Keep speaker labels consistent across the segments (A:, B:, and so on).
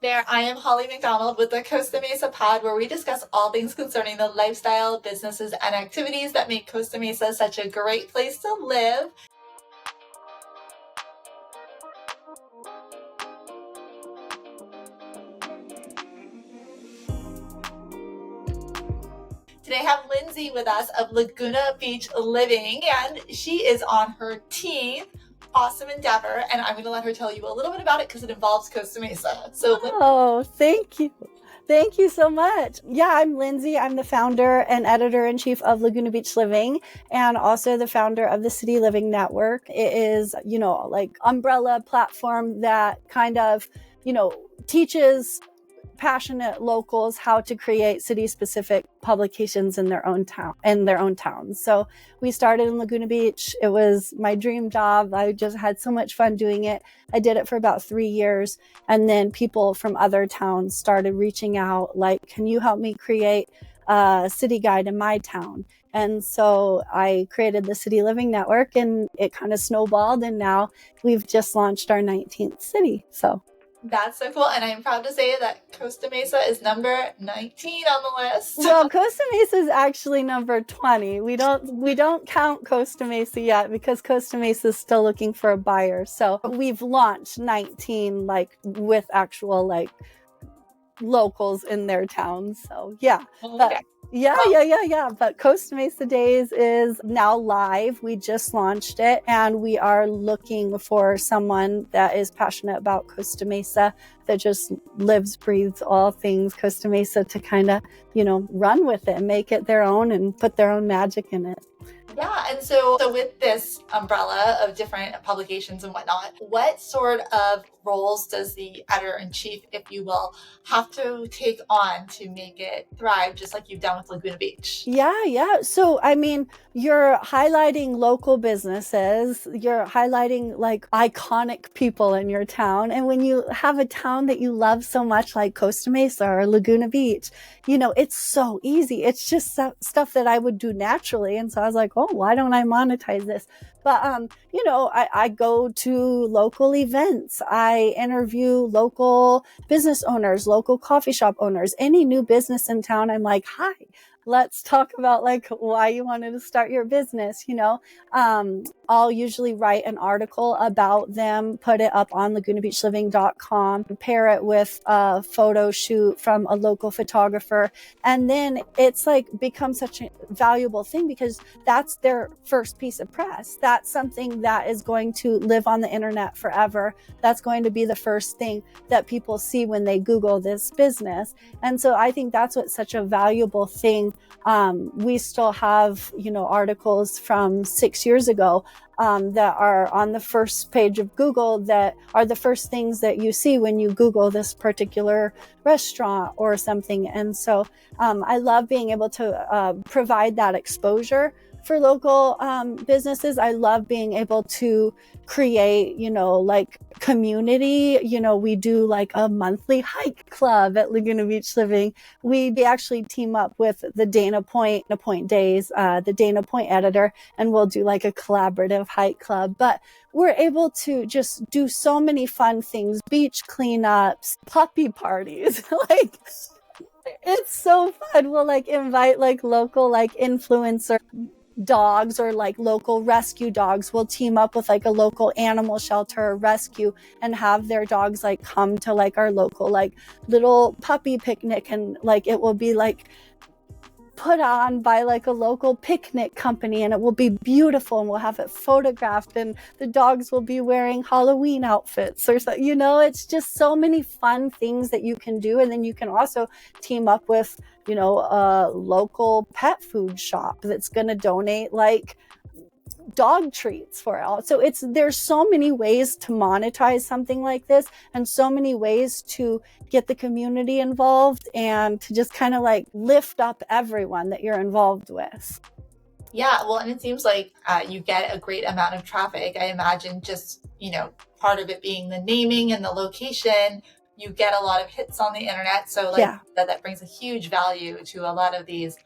A: There, I am Holly McDonald with the Costa Mesa Pod, where we discuss all things concerning the lifestyle, businesses, and activities that make Costa Mesa such a great place to live. Today I have Lindsay with us of Laguna Beach Living, and she is on her 10th awesome endeavor, and I'm going to let her tell you a little bit about it because it involves Costa Mesa.
B: Oh, thank you. Thank you so much. Yeah, I'm Lindsay. I'm the founder and editor-in-chief of Laguna Beach Living and also the founder of the City Living Network. It is, like umbrella platform that kind of, teaches passionate locals how to create city-specific publications in their own towns. So we started in Laguna Beach. It was my dream job. I just had so much fun doing it. I did it for about 3 years. And then people from other towns started reaching out, like, can you help me create a city guide in my town? And so I created the City Living Network, and it kind of snowballed. And now we've just launched our 19th city. So
A: that's so cool. And I'm proud to say that Costa Mesa is number 19 on the list.
B: Well, Costa Mesa is actually number 20. We don't count Costa Mesa yet because Costa Mesa is still looking for a buyer. So we've launched 19 with actual locals in their towns. So yeah.
A: Okay.
B: Yeah. But Costa Mesa Days is now live. We just launched it, and we are looking for someone that is passionate about Costa Mesa, that just lives, breathes all things Costa Mesa, to kind of, run with it and make it their own and put their own magic in it.
A: Yeah, and so with this umbrella of different publications and whatnot, what sort of roles does the editor-in-chief, if you will, have to take on to make it thrive, just like you've done with Laguna Beach?
B: Yeah. So, you're highlighting local businesses, you're highlighting iconic people in your town. And when you have a town that you love so much, like Costa Mesa or Laguna Beach, it's so easy. It's just stuff that I would do naturally. And so I was like, oh, why don't I monetize this? But, I go to local events. I interview local business owners, local coffee shop owners, any new business in town. I'm like, hi, let's talk about why you wanted to start your business. I'll usually write an article about them, put it up on lagunabeachliving.com, pair it with a photo shoot from a local photographer. And then it's becomes such a valuable thing because that's their first piece of press. That's something that is going to live on the internet forever. That's going to be the first thing that people see when they Google this business. And so I think that's what's such a valuable thing. We still have, articles from 6 years ago that are on the first page of Google that are the first things that you see when you Google this particular restaurant or something. And so I love being able to provide that exposure for local businesses. I love being able to create, community. We do a monthly hike club at Laguna Beach Living. We actually team up with the Dana Point Days, the Dana Point editor, and we'll do a collaborative hike club. But we're able to just do so many fun things, beach cleanups, puppy parties, it's so fun. We'll invite local influencer dogs or local rescue dogs. Will team up with a local animal shelter or rescue and have their dogs come to our local little puppy picnic, and it will be put on by a local picnic company, and it will be beautiful, and we'll have it photographed, and the dogs will be wearing Halloween outfits or so. It's just so many fun things that you can do. And then you can also team up with a local pet food shop that's going to donate dog treats for it. So there's so many ways to monetize something like this, and so many ways to get the community involved and to just kind of lift up everyone that you're involved with.
A: Yeah, well, and it seems like you get a great amount of traffic. I imagine just, part of it being the naming and the location, you get a lot of hits on the internet. So that brings a huge value to a lot of these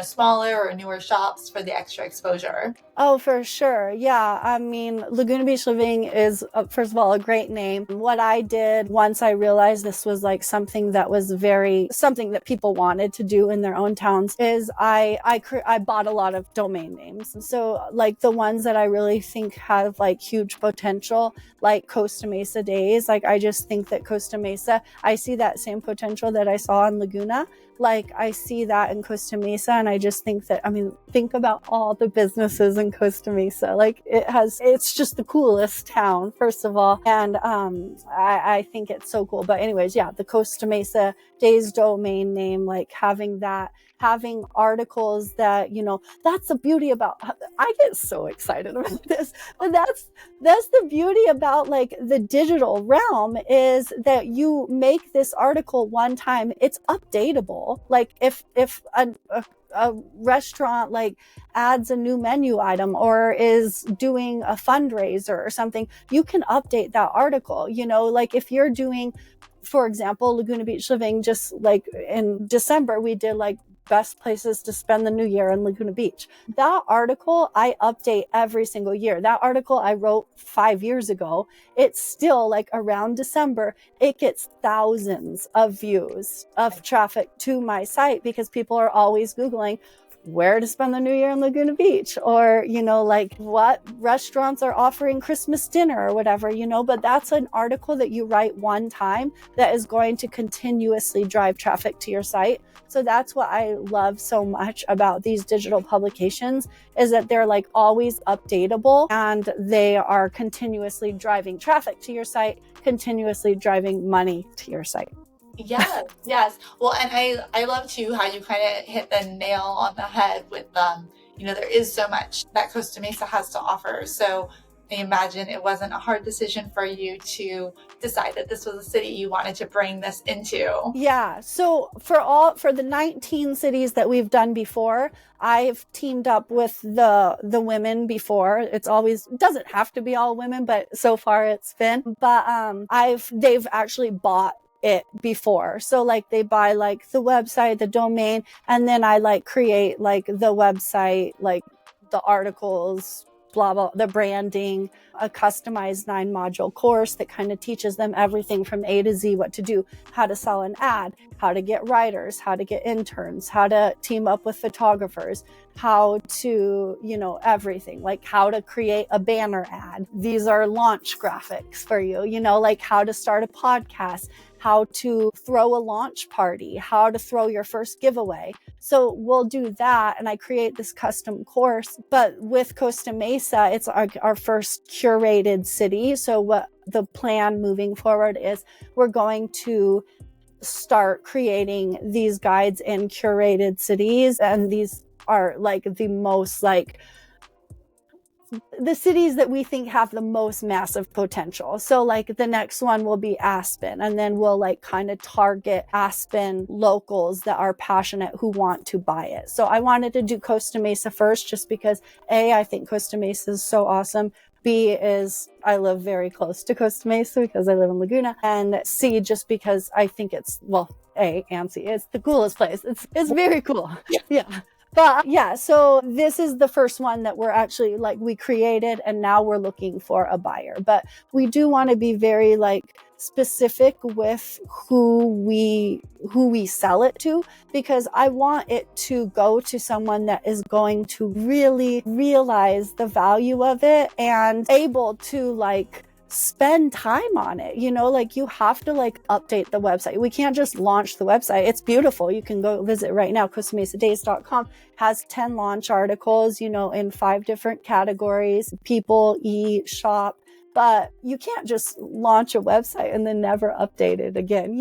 A: smaller or newer shops for the extra exposure?
B: Oh, for sure. Yeah. I mean, Laguna Beach Living is, first of all, a great name. What I did once I realized this was like something that was something that people wanted to do in their own towns is I bought a lot of domain names. So like the ones that I really think have like huge potential, like Costa Mesa Days. Like I just think that Costa Mesa, I see that same potential that I saw in Laguna. Like I see that in Costa Mesa, and I just think that, I mean, think about all the businesses in Costa Mesa. Like it's just the coolest town, first of all. And I think it's so cool. But anyways, yeah, the Costa Mesa Days domain name, like having articles that, that's the beauty about, I get so excited about this, but that's the beauty about like the digital realm is that you make this article one time, it's updatable. Like if a restaurant like adds a new menu item or is doing a fundraiser or something, you can update that article. Like if you're doing, for example, Laguna Beach Living, just like in December, we did like best places to spend the new year in Laguna Beach. That article I update every single year. That article I wrote 5 years ago. It's still like around December, it gets thousands of views of traffic to my site because people are always Googling where to spend the new year in Laguna Beach, or, like what restaurants are offering Christmas dinner or whatever, but that's an article that you write one time that is going to continuously drive traffic to your site. So that's what I love so much about these digital publications is that they're like always updatable and they are continuously driving traffic to your site, continuously driving money to your site.
A: Yes. Well, and I love too how you kind of hit the nail on the head with there is so much that Costa Mesa has to offer. So I imagine it wasn't a hard decision for you to decide that this was a city you wanted to bring this into.
B: Yeah. So for the 19 cities that we've done before, I've teamed up with the women before. It doesn't have to be all women, but so far it's been. But they've actually bought it before. So like they buy like the website, the domain, and then I like create like the website, like the articles, blah, blah, the branding, a customized 9-module course that kind of teaches them everything from A to Z, what to do, how to sell an ad, how to get writers, how to get interns, how to team up with photographers, how to, everything, like how to create a banner ad. These are launch graphics for you, like how to start a podcast, how to throw a launch party, how to throw your first giveaway. So we'll do that. And I create this custom course, but with Costa Mesa, it's our first curated city. So what the plan moving forward is we're going to start creating these guides in curated cities. And these are like the most like the cities that we think have the most massive potential. So like the next one will be Aspen, and then we'll like kind of target Aspen locals that are passionate who want to buy it. So I wanted to do Costa Mesa first just because I think Costa Mesa is so awesome. B is I live very close to Costa Mesa because I live in Laguna, and C just because I think it's, well, A and C, it's the coolest place. It's very cool. Yeah. But yeah, so this is the first one that we're actually like we created, and now we're looking for a buyer. But we do want to be very like specific with who we sell it to, because I want it to go to someone that is going to really realize the value of it and able to like spend time on it. Like you have to like update the website. We can't just launch the website. It's beautiful. You can go visit right now. CostaMesaDays.com has 10 launch articles, in 5 different categories: people, eat, shop. But you can't just launch a website and then never update it again,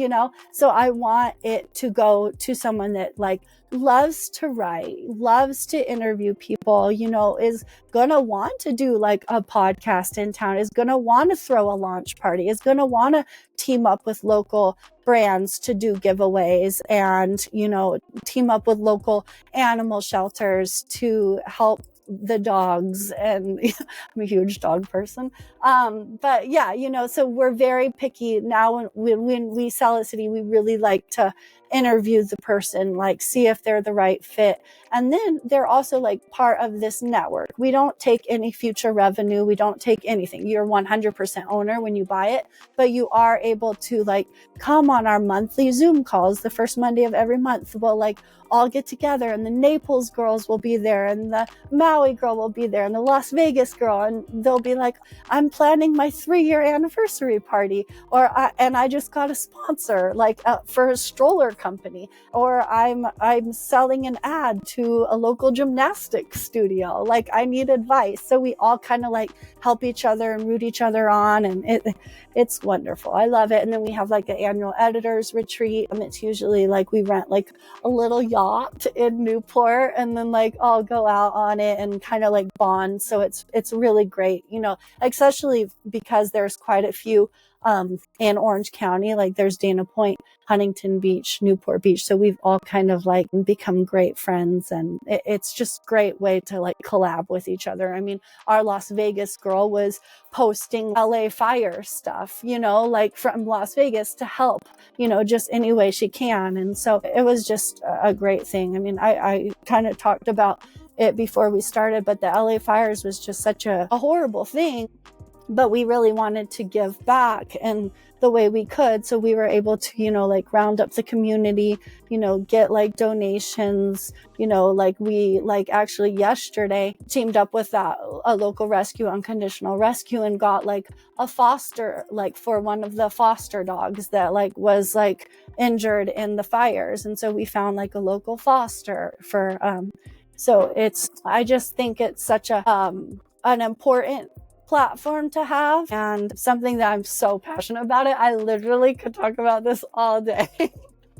B: So I want it to go to someone that like loves to write, loves to interview people, is going to want to do like a podcast in town, is going to want to throw a launch party, is going to want to team up with local brands to do giveaways and, team up with local animal shelters to help the dogs. And I'm a huge dog person. But yeah, so we're very picky now. When we sell a city, we really like to interview the person, like see if they're the right fit. And then they're also like part of this network. We don't take any future revenue. We don't take anything. You're 100% owner when you buy it, but you are able to like come on our monthly Zoom calls the first Monday of every month. We'll like all get together, and the Naples girls will be there, and the Maui girl will be there, and the Las Vegas girl, and they'll be like, I'm planning my 3-year anniversary party, or I just got a sponsor like for a stroller company, or I'm selling an ad to a local gymnastics studio. Like I need advice. So we all kind of like help each other and root each other on, and it's wonderful. I love it. And then we have like an annual editors retreat. It's usually like we rent like a little yacht in Newport, and then like all go out on it and kind of like bond. So it's really great, you know, especially because there's quite a few in Orange County. Like there's Dana Point, Huntington Beach, Newport Beach. So we've all kind of like become great friends, and it's just a great way to like collab with each other. I mean, our Las Vegas girl was posting LA fire stuff, you know, like from Las Vegas to help, you know, just any way she can. And so it was just a great thing. I mean, I kind of talked about it before we started, but the LA fires was just such a horrible thing. But we really wanted to give back and the way we could. So we were able to, you know, like round up the community, you know, get like donations, you know, like we like actually yesterday teamed up with a local rescue, Unconditional Rescue, and got like a foster, like for one of the foster dogs that like was like injured in the fires. And so we found like a local foster for, so I just think it's such an important platform to have, and something that I'm so passionate about it. I literally could talk about this all day.
A: I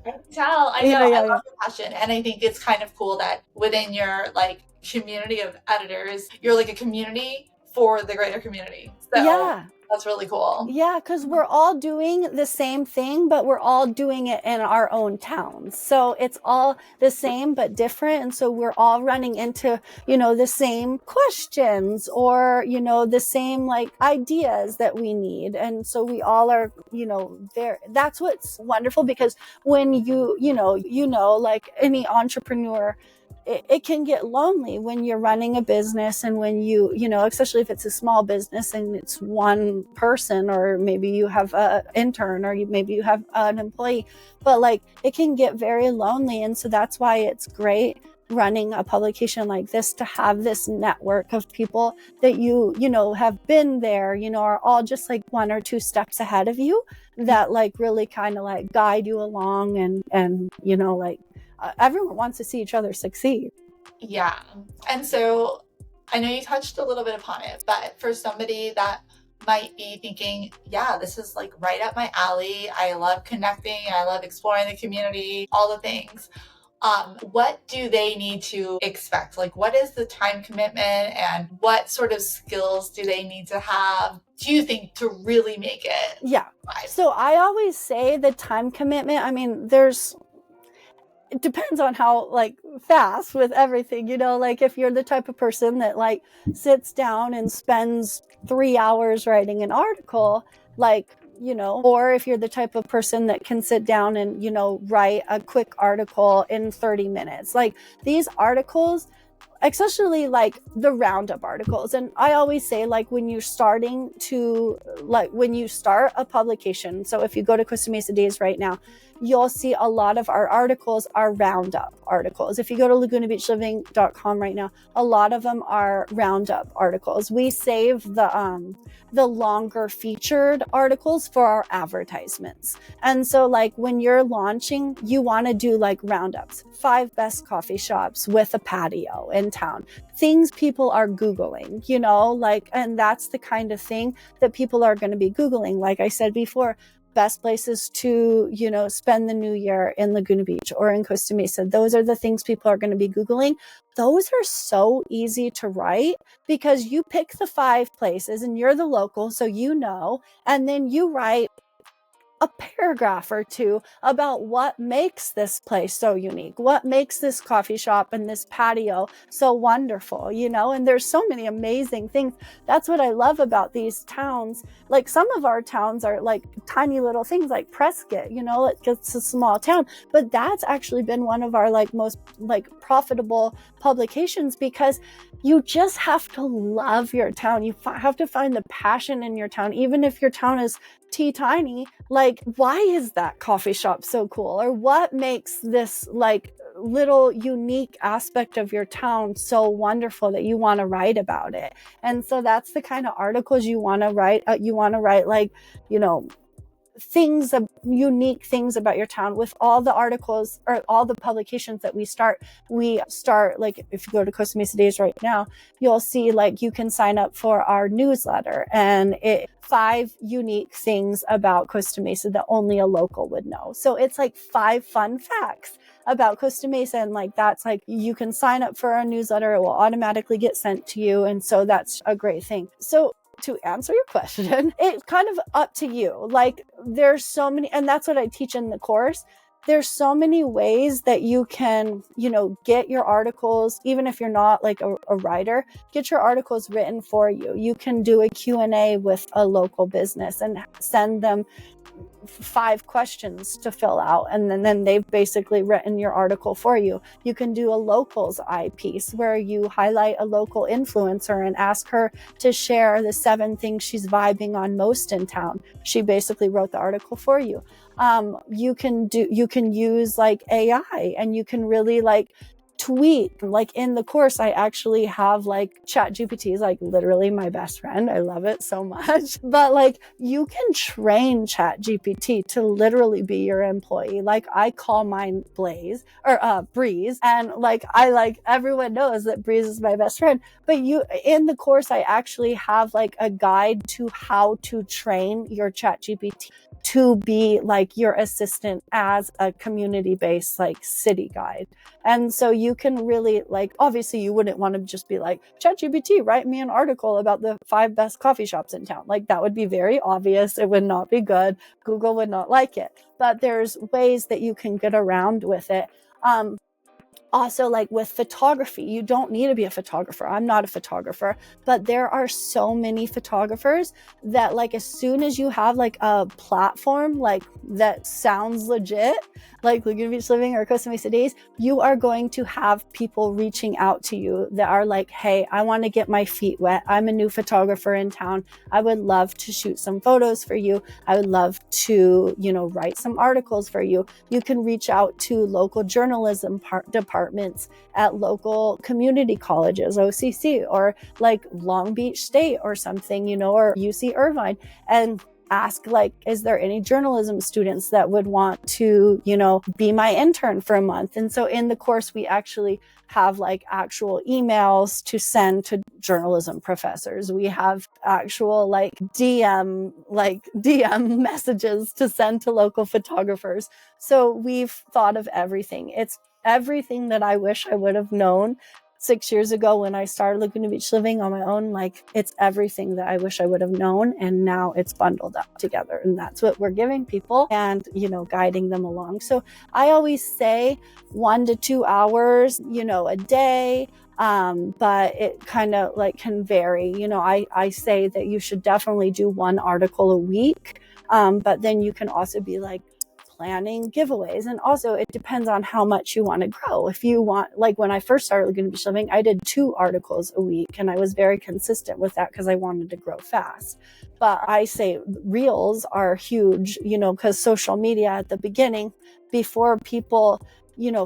A: can tell. I know. I love the passion, and I think it's kind of cool that within your like community of editors, you're like a community for the greater community. So
B: yeah.
A: That's really cool.
B: Yeah, because we're all doing the same thing, but we're all doing it in our own towns. So it's all the same, but different. And so we're all running into, you know, the same questions or, you know, the same like ideas that we need. And so we all are, you know, there. That's what's wonderful, because when you know, like any entrepreneur, it can get lonely when you're running a business, and when you know, especially if it's a small business and it's one person, or maybe you have an intern, or maybe you have an employee, but like it can get very lonely. And so that's why it's great running a publication like this, to have this network of people that you know, have been there, you know, are all just like 1 or 2 steps ahead of you, that like really kind of like guide you along, and you know, like everyone wants to see each other succeed.
A: Yeah. And so I know you touched a little bit upon it, but for somebody that might be thinking, yeah, this is like right up my alley. I love connecting. I love exploring the community, all the things. What do they need to expect? Like, what is the time commitment, and what sort of skills do they need to have, do you think, to really make it?
B: Yeah.
A: Live?
B: So I always say the time commitment, I mean, it depends on how like fast with everything, you know, like if you're the type of person that like sits down and spends 3 hours writing an article, like, you know, or if you're the type of person that can sit down and, you know, write a quick article in 30 minutes, like these articles, especially like the roundup articles. And I always say, like, when you start a publication, so if you go to Costa Mesa Days right now, you'll see a lot of our articles are roundup articles. If you go to lagunabeachliving.com right now, a lot of them are roundup articles. We save the longer featured articles for our advertisements. And so like when you're launching, you want to do like roundups, 5 best coffee shops with a patio in town, things people are Googling, you know, like, and that's the kind of thing that people are going to be Googling. Like I said before, best places to, you know, spend the new year in Laguna Beach or in Costa Mesa. Those are the things people are going to be Googling. Those are so easy to write, because you pick the 5 places and you're the local, so you know, and then you write a paragraph or two about what makes this place so unique, what makes this coffee shop and this patio so wonderful, and there's so many amazing things. That's what I love about these towns. Like some of our towns are like tiny little things like Prescott, it's a small town, but that's actually been one of our like most like profitable publications, because you just have to love your town. You have to find the passion in your town, even if your town is tiny. Like, why is that coffee shop so cool? Or what makes this like little unique aspect of your town so wonderful that you want to write about it? And so that's the kind of articles you want to write. You want to write like, unique things about your town. With all the articles or all the publications that we start like, if you go to Costa Mesa Days right now, you'll see like you can sign up for our newsletter, and 5 unique things about Costa Mesa that only a local would know. So it's like 5 fun facts about Costa Mesa, and like that's like you can sign up for our newsletter, it will automatically get sent to you, and so that's a great thing. So to answer your question, it's kind of up to you. Like there's so many, and that's what I teach in the course. There's so many ways that you can, get your articles, even if you're not like a writer, get your articles written for you. You can do a Q&A with a local business and send them 5 questions to fill out, and then they've basically written your article for you. You can do a locals eye piece where you highlight a local influencer and ask her to share the 7 things she's vibing on most in town. She basically wrote the article for you. You can use like AI, and you can really like tweak. Like in the course, I actually have like ChatGPT is like literally my best friend. I love it so much. But like you can train ChatGPT to literally be your employee. Like I call mine Breeze, and like everyone knows that Breeze is my best friend. But in the course, I actually have like a guide to how to train your ChatGPT to be like your assistant as a community-based like city guide. And so you can really like, obviously you wouldn't want to just be like, ChatGPT, write me an article about the 5 best coffee shops in town. Like that would be very obvious. It would not be good. Google would not like it. But there's ways that you can get around with it. Also, like with photography, you don't need to be a photographer. I'm not a photographer, but there are so many photographers that like as soon as you have like a platform like that sounds legit, like Laguna Beach Living or Costa Mesa Days, you are going to have people reaching out to you that are like, hey, I want to get my feet wet. I'm a new photographer in town. I would love to shoot some photos for you. I would love to, write some articles for you. You can reach out to local journalism departments at local community colleges, OCC, or like Long Beach State or something, or UC Irvine, and ask like, is there any journalism students that would want to, be my intern for a month? And so in the course, we actually have like actual emails to send to journalism professors. We have actual like DM messages to send to local photographers. So we've thought of everything. It's everything that I wish I would have known 6 years ago when I started Laguna Beach Living on my own. Like it's everything that I wish I would have known, and now it's bundled up together, and that's what we're giving people and guiding them along. So I always say 1 to 2 hours a day, but it kind of like can vary. I say that you should definitely do 1 article a week, but then you can also be like planning giveaways. And also it depends on how much you want to grow. If you want, like when I first started Laguna Beach Living, I did 2 articles a week, and I was very consistent with that because I wanted to grow fast. But I say reels are huge, because social media at the beginning, before people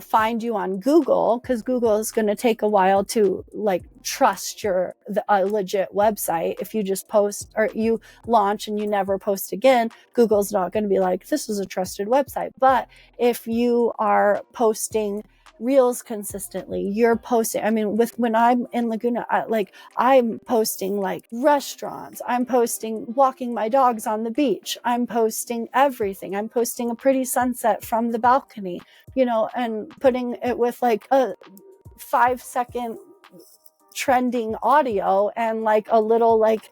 B: find you on Google, because Google is going to take a while to like trust a legit website. If you just post or you launch and you never post again, Google's not going to be like, this is a trusted website. But if you are posting reels consistently, you're posting, when I'm in Laguna, I'm posting like restaurants, I'm posting walking my dogs on the beach, I'm posting everything, I'm posting a pretty sunset from the balcony, and putting it with like a 5-second trending audio and like a little like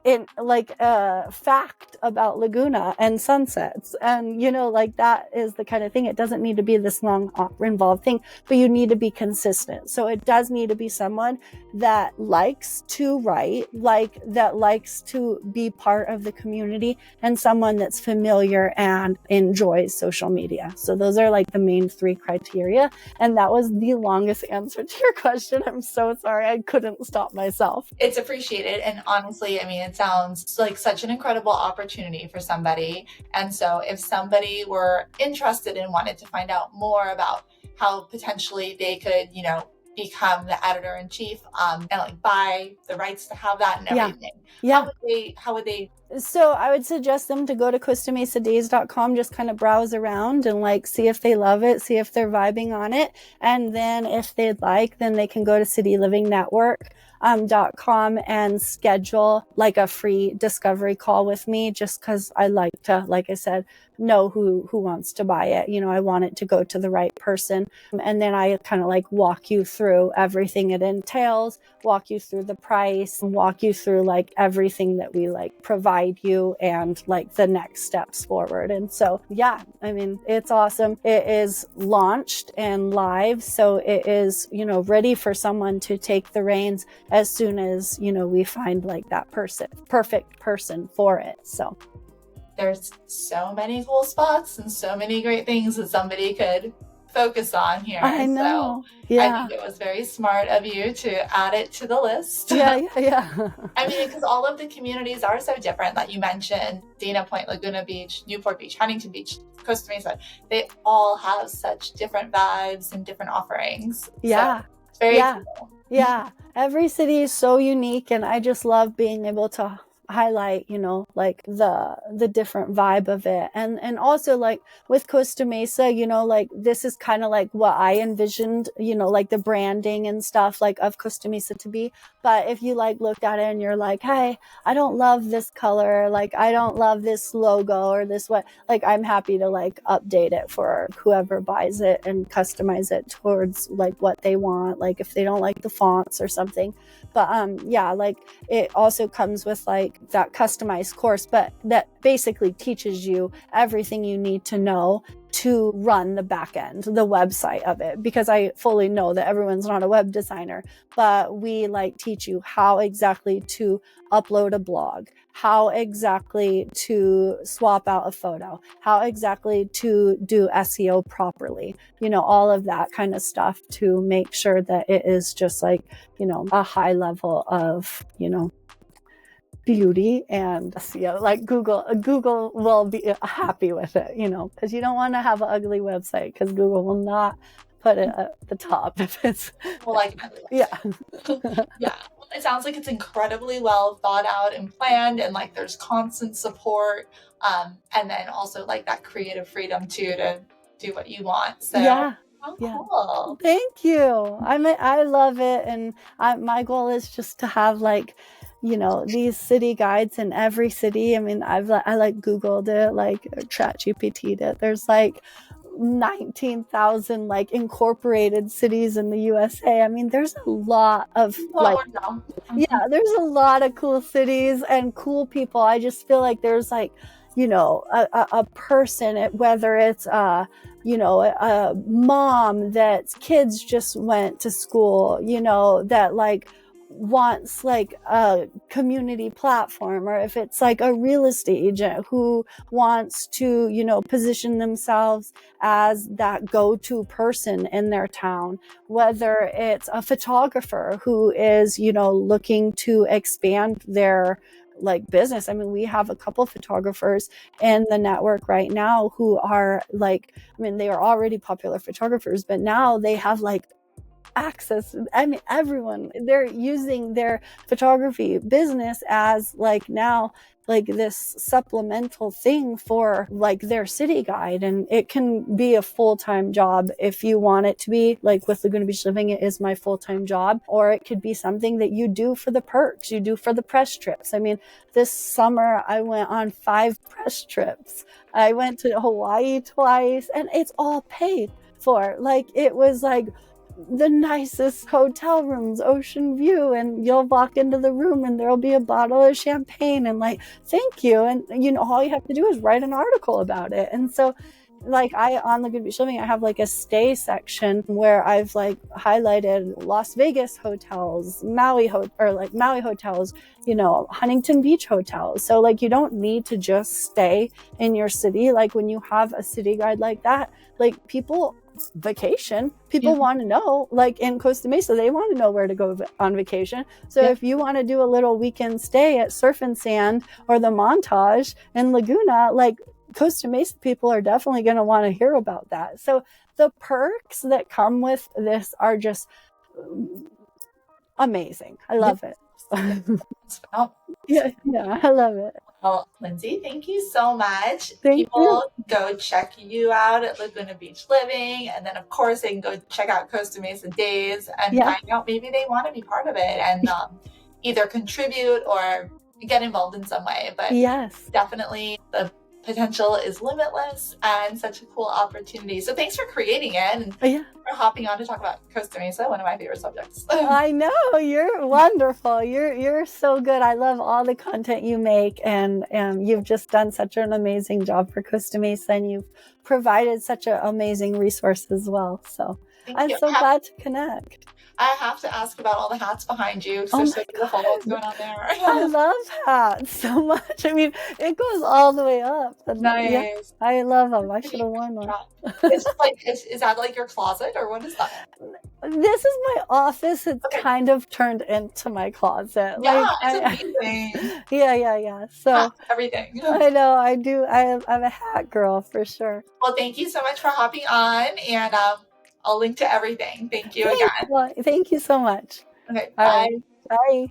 B: in like a fact about Laguna and sunsets. And, like that is the kind of thing. It doesn't need to be this long involved thing, but you need to be consistent. So it does need to be someone that likes to write, that likes to be part of the community, and someone that's familiar and enjoys social media. So those are like the main 3 criteria. And that was the longest answer to your question. I'm so sorry. I couldn't stop myself.
A: It's appreciated. And honestly, I mean, it sounds like such an incredible opportunity for somebody. And so if somebody were interested and wanted to find out more about how potentially they could, become the editor-in-chief and like buy the rights to have that and everything.
B: Yeah.
A: How would they?
B: So I would suggest them to go to CostaMesaDays.com, just kind of browse around and like see if they love it, see if they're vibing on it. And then if they'd like, then they can go to CityLivingNetwork.com and schedule like a free discovery call with me, just because I like to, like I said, know who wants to buy it. I want it to go to the right person. And then I kind of like walk you through everything it entails, walk you through the price, walk you through like everything that we like provide you and like the next steps forward. And so, yeah, I mean, it's awesome. It is launched and live. So it is, ready for someone to take the reins as soon as, we find like that perfect person for it. So
A: there's so many cool spots and so many great things that somebody could focus on here.
B: I know.
A: So
B: yeah.
A: I think it was very smart of you to add it to the list.
B: Yeah.
A: I mean, because all of the communities are so different that you mentioned: Dana Point, Laguna Beach, Newport Beach, Huntington Beach, Costa Mesa. They all have such different vibes and different offerings.
B: Yeah.
A: So it's very cool.
B: Yeah. Every city is so unique, and I just love being able to highlight, like the different vibe of it. And also like with Costa Mesa, like this is kind of like what I envisioned, like the branding and stuff like of Costa Mesa to be. But if you like look at it and you're like, hey, I don't love this color, like I don't love this logo or this what, like I'm happy to like update it for whoever buys it and customize it towards like what they want, like if they don't like the fonts or something. But yeah, like it also comes with like that customized course, but that basically teaches you everything you need to know to run the back end, the website of it, because I fully know that everyone's not a web designer, but we like teach you how exactly to upload a blog, how exactly to swap out a photo, how exactly to do SEO properly, all of that kind of stuff to make sure that it is just like, a high level of, beauty and SEO. Like Google will be happy with it, because you don't want to have an ugly website, because Google will not put it at the top if it's
A: yeah. It sounds like it's incredibly well thought out and planned, and like there's constant support, and then also like that creative freedom too to do what you want. So cool.
B: Thank you. I love it, and my goal is just to have like these city guides in every city. I mean, I like Googled it, like ChatGPT'd it. There's like 19,000 like incorporated cities in the USA. I mean, there's a lot of there's a lot of cool cities and cool people. I just feel like there's like, a person, whether it's a mom that's kids just went to school, that like wants like a community platform, or if it's like a real estate agent who wants to, position themselves as that go-to person in their town, whether it's a photographer who is, looking to expand their like business. I mean, we have a couple photographers in the network right now who are like, I mean, they are already popular photographers, but now they have like access. I mean, everyone, they're using their photography business as like now like this supplemental thing for like their city guide. And it can be a full-time job if you want it to be. Like with Laguna Beach Living, it is my full-time job, or it could be something that you do for the perks, you do for the press trips. I mean, this summer I went on 5 press trips. I went to Hawaii twice, and it's all paid for. Like it was like the nicest hotel rooms, ocean view, and you'll walk into the room and there'll be a bottle of champagne and like, thank you. And all you have to do is write an article about it. And so like on the Good Beach Living, I have like a stay section where I've like highlighted Las Vegas hotels, Maui hotels, Huntington Beach hotels. So like you don't need to just stay in your city. Like when you have a city guide like that, like people want to know, like in Costa Mesa, they want to know where to go on vacation. So if you want to do a little weekend stay at Surf and Sand or the Montage in Laguna, like Costa Mesa people are definitely going to want to hear about that. So the perks that come with this are just amazing. I love it. Yeah, I love it.
A: Well, Lindsay, thank you so much.
B: Thank
A: People go check you out at Laguna Beach Living, and then of course they can go check out Costa Mesa Days and find out maybe they want to be part of it and either contribute or get involved in some way. But definitely the potential is limitless and such a cool opportunity. So thanks for creating it and for hopping on to talk about Costa Mesa, one of my favorite subjects.
B: I know, you're wonderful. You're so good. I love all the content you make, and you've just done such an amazing job for Costa Mesa, and you've provided such an amazing resource as well. So I'm so glad to connect.
A: I have to ask about all the hats behind you because they're so beautiful. What's going on there?
B: I love hats so much. I mean, it goes all the way up.
A: Nice.
B: Yeah, I love them. I should have worn one.
A: It's like, is that like your closet or what is that?
B: This is my office. It's kind of turned into my closet.
A: Yeah, it's amazing.
B: Yeah. So
A: everything.
B: I know. I do. I'm a hat girl for sure.
A: Well, thank you so much for hopping on, and I'll link to everything. Thank you again.
B: Well, thank you so much.
A: Okay, bye.
B: Bye.